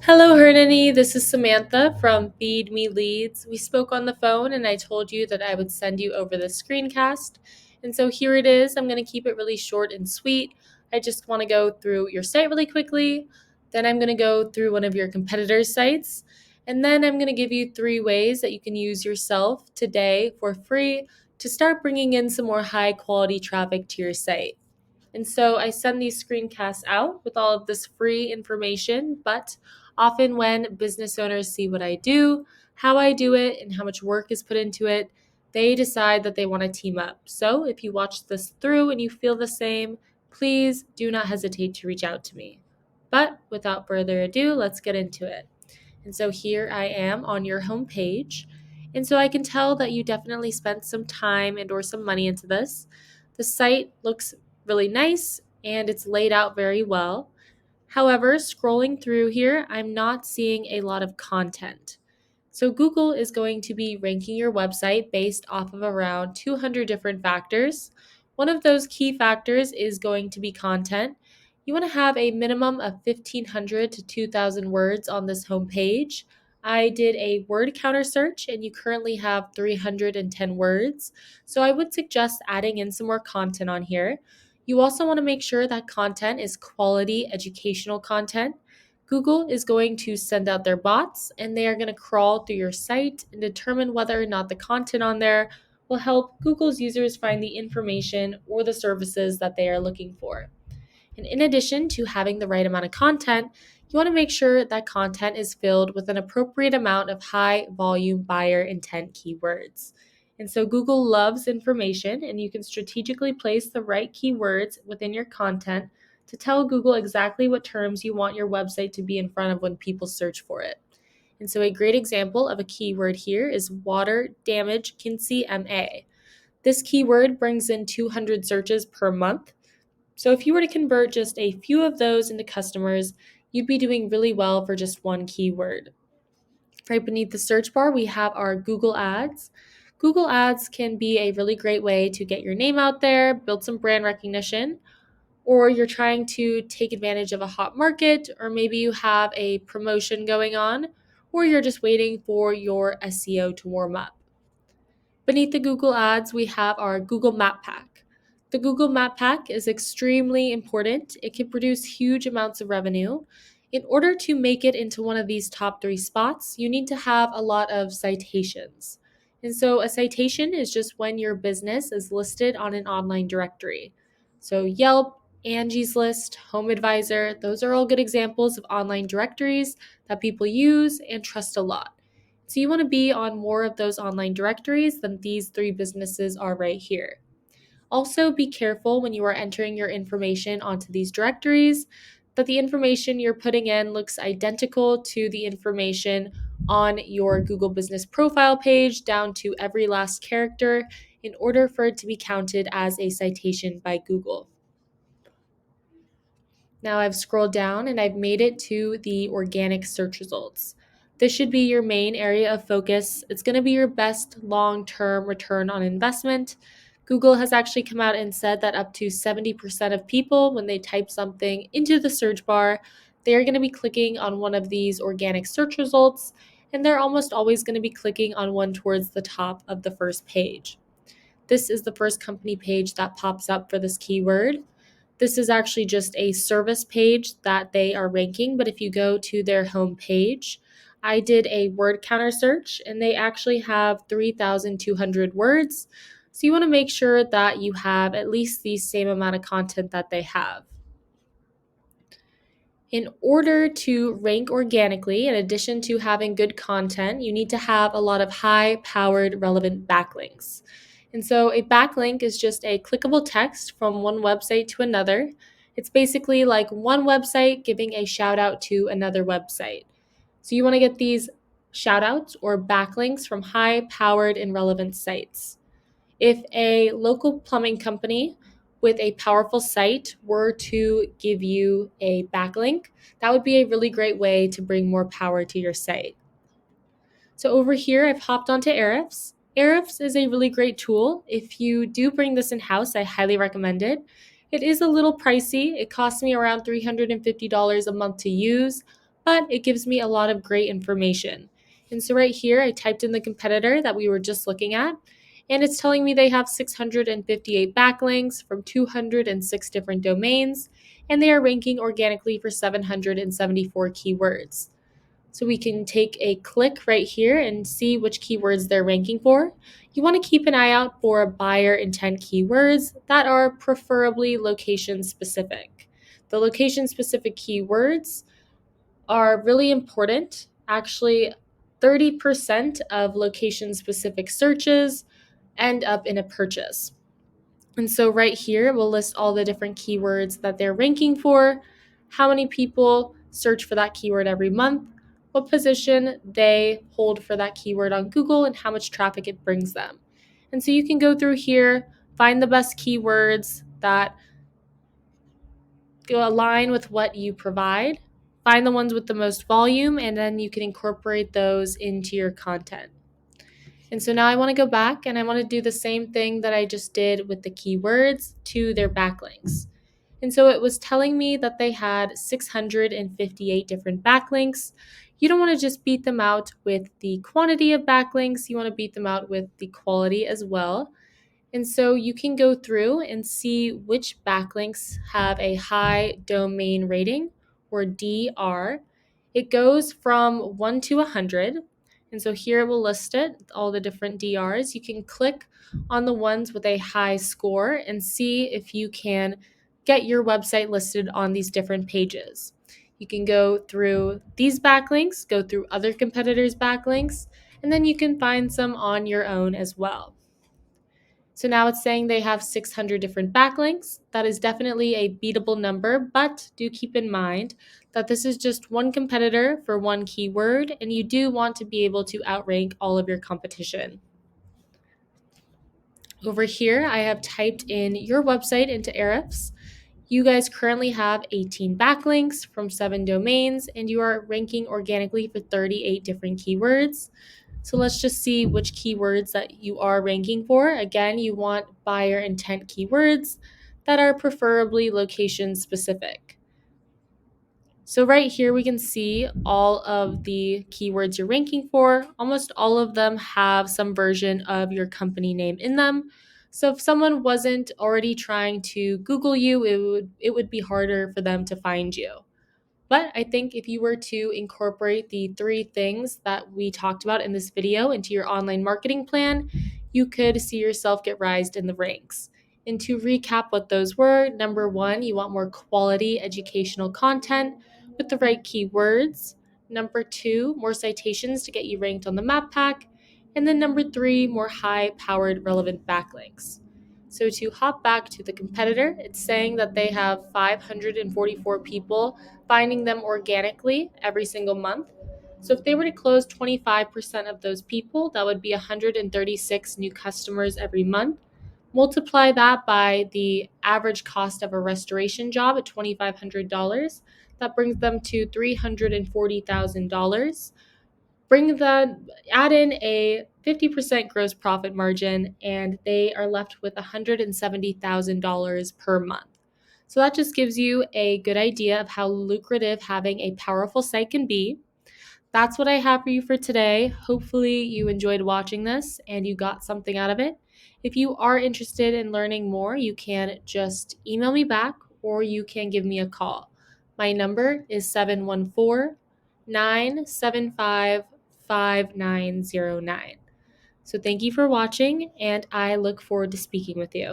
Hello, Hernani. This is Samantha from Feed Me Leads. We spoke on the phone and I told you that I would send you over the screencast. And so here it is. I'm going to keep it really short and sweet. I just want to go through your site really quickly. Then I'm going to go through one of your competitors' sites. And then I'm going to give you 3 ways that you can use yourself today for free to start bringing in some more high quality traffic to your site. And so I send these screencasts out with all of this free information, but often when business owners see what I do, how I do it, and how much work is put into it, they decide that they want to team up. So if you watch this through and you feel the same, please do not hesitate to reach out to me. But without further ado, let's get into it. And so here I am on your homepage. And so I can tell that you definitely spent some time and or some money into this. The site looks really nice and it's laid out very well. However, scrolling through here, I'm not seeing a lot of content. So Google is going to be ranking your website based off of around 200 different factors. One of those key factors is going to be content. You want to have a minimum of 1,500 to 2,000 words on this homepage. I did a word counter search and you currently have 310 words. So I would suggest adding in some more content on here. You also want to make sure that content is quality educational content. Google is going to send out their bots and they are going to crawl through your site and determine whether or not the content on there will help Google's users find the information or the services that they are looking for. And in addition to having the right amount of content, you want to make sure that content is filled with an appropriate amount of high volume buyer intent keywords. And so Google loves information, and you can strategically place the right keywords within your content to tell Google exactly what terms you want your website to be in front of when people search for it. And so a great example of a keyword here is water damage Quincy MA. This keyword brings in 200 searches per month. So if you were to convert just a few of those into customers, you'd be doing really well for just one keyword. Right beneath the search bar, we have our Google Ads. Google Ads can be a really great way to get your name out there, build some brand recognition, or you're trying to take advantage of a hot market, or maybe you have a promotion going on, or you're just waiting for your SEO to warm up. Beneath the Google Ads, we have our Google Map Pack. The Google Map Pack is extremely important. It can produce huge amounts of revenue. In order to make it into one of these top 3 spots, you need to have a lot of citations. And so a citation is just when your business is listed on an online directory. So Yelp, Angie's List, Home Advisor, those are all good examples of online directories that people use and trust a lot. So you want to be on more of those online directories than these 3 businesses are right here. Also, be careful when you are entering your information onto these directories that the information you're putting in looks identical to the information on your Google Business profile page down to every last character in order for it to be counted as a citation by Google. Now I've scrolled down and I've made it to the organic search results. This should be your main area of focus. It's going to be your best long-term return on investment. Google has actually come out and said that up to 70% of people, when they type something into the search bar, they are going to be clicking on one of these organic search results, and they're almost always going to be clicking on one towards the top of the first page. This is the first company page that pops up for this keyword. This is actually just a service page that they are ranking, but if you go to their home page, I did a word counter search and they actually have 3,200 words. So you want to make sure that you have at least the same amount of content that they have. In order to rank organically, in addition to having good content, you need to have a lot of high-powered relevant backlinks. And so a backlink is just a clickable text from one website to another. It's basically like one website giving a shout out to another website. So you want to get these shout outs or backlinks from high-powered and relevant sites. If a local plumbing company with a powerful site were to give you a backlink, that would be a really great way to bring more power to your site. So over here, I've hopped onto Ahrefs. Ahrefs is a really great tool. If you do bring this in-house, I highly recommend it. It is a little pricey. It costs me around $350 a month to use, but it gives me a lot of great information. And so right here, I typed in the competitor that we were just looking at, and it's telling me they have 658 backlinks from 206 different domains, and they are ranking organically for 774 keywords. So we can take a click right here and see which keywords they're ranking for. You want to keep an eye out for buyer intent keywords that are preferably location specific. The location specific keywords are really important. Actually, 30% of location specific searches end up in a purchase. And so right here, we'll list all the different keywords that they're ranking for, how many people search for that keyword every month, what position they hold for that keyword on Google, and how much traffic it brings them. And so you can go through here, find the best keywords that align with what you provide, find the ones with the most volume, and then you can incorporate those into your content. And so now I want to go back and I want to do the same thing that I just did with the keywords to their backlinks. And so it was telling me that they had 658 different backlinks. You don't want to just beat them out with the quantity of backlinks, you want to beat them out with the quality as well. And so you can go through and see which backlinks have a high domain rating, or DR. It goes from 1 to 100. And so here it will list it, all the different DRs. You can click on the ones with a high score and see if you can get your website listed on these different pages. You can go through these backlinks, go through other competitors' backlinks, and then you can find some on your own as well. So now it's saying they have 600 different backlinks. That is definitely a beatable number, but do keep in mind that this is just one competitor for one keyword, and you do want to be able to outrank all of your competition. Over here, I have typed in your website into Ahrefs. You guys currently have 18 backlinks from 7 domains, and you are ranking organically for 38 different keywords. So let's just see which keywords that you are ranking for. Again, you want buyer intent keywords that are preferably location specific. So right here we can see all of the keywords you're ranking for. Almost all of them have some version of your company name in them. So if someone wasn't already trying to Google you, it would be harder for them to find you. But I think if you were to incorporate the 3 things that we talked about in this video into your online marketing plan, you could see yourself get rised in the ranks. And to recap what those were, number 1, you want more quality educational content with the right keywords. Number 2, more citations to get you ranked on the map pack. And then number 3, more high-powered relevant backlinks. So to hop back to the competitor, it's saying that they have 544 people finding them organically every single month. So if they were to close 25% of those people, that would be 136 new customers every month. Multiply that by the average cost of a restoration job at $2,500. That brings them to $340,000. Add in a 50% gross profit margin, and they are left with $170,000 per month. So that just gives you a good idea of how lucrative having a powerful site can be. That's what I have for you for today. Hopefully, you enjoyed watching this and you got something out of it. If you are interested in learning more, you can just email me back or you can give me a call. My number is 714-975-5909. So thank you for watching, and I look forward to speaking with you.